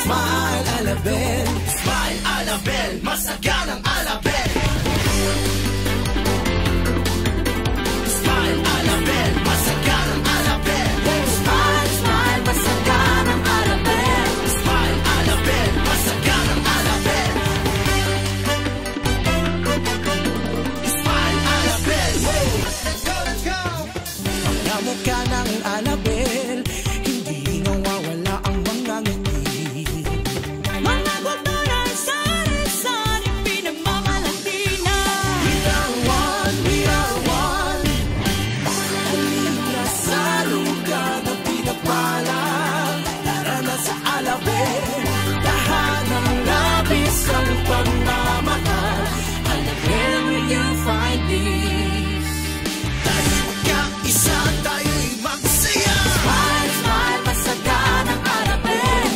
Smile, Alabel. Smile, Alabel. Masaganang Alabel. Smile, Alabel. Masaganang Alabel. Smile, smile. Masaganang Alabel. Smile, Alabel. Masaganang Alabel. Smile, Alabel. Let's go, let's go. Kamukha ng Alabel, hindi nawawala ang mga ngiti. Mga kultural sari-sari pinagmamalaki na. We are one, we are one. Halika sa lugar na pinagpalang. Tara na sa Alabel, tahanang labis ang pagmamahal. Alabel, will you find peace? Tayo magkaisa, tayo'y magsaya. Smile, smile, masaganang Alabel.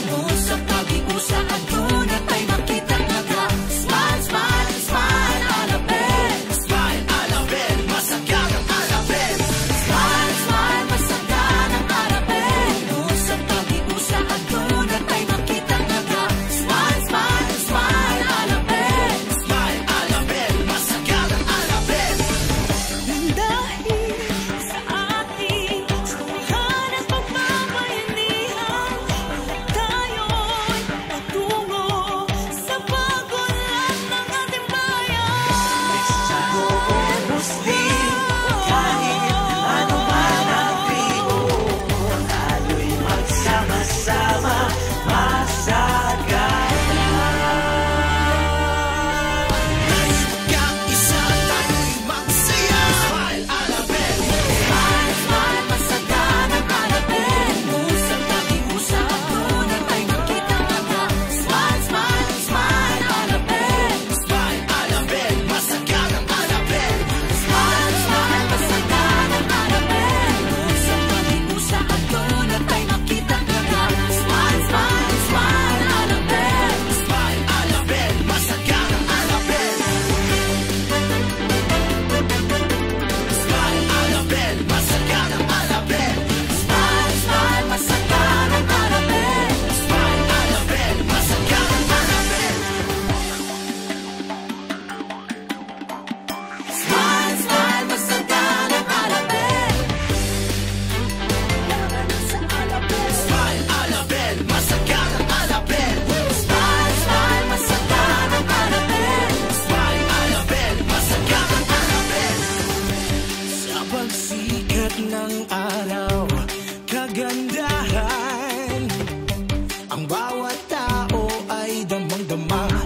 Sa pag-iusa at tunay tayo makita naga. Smile, smile, smile, Alabel. Smile, Alabel, masaganang Alabel. Smile, smile, masaganang Alabel. Sa pag-iusa at tunay tayo makita naga. Smile, smile, smile, Alabel. Smile, Alabel, masaganang Alabel. Dahil sa ating samahan at pagmamayanihan, tayo'y patungo sa pag-unlad ng ating bayan. Sa buong Muslim, kahit ano man ang tribo, tayo'y magsama-sama, masagana. Tayo'y magkaisa, tayo'y magsaya. Smile, Alabel. Smile, smile, masaganang Alabel. Sa pag-iusa at tunay tayo makita naga. Smile, smile, smile, Alabel. Smile, Alabel, masaganang Alabel. Smile, smile, masaganang Alabel. Sa pag-iusa at tunay tayo makita naga. Smile, smile, smile, Alabel. Smile, Alabel, masaganang Alabel. Smile, Alabel, masaganang Alabel. Smile, smile, masaganang Alabel. Smile, Alabel, masaganang Alabel. Smile, smile, masaganang Alabel. Smile, Alabel, masaganang Alabel. Smile, smile, masaganang Alabel. Smile, Alabel, masaganang Alabel. Sa pagsikat ng araw, kagandahan, ang bawat tao ay damang-dama.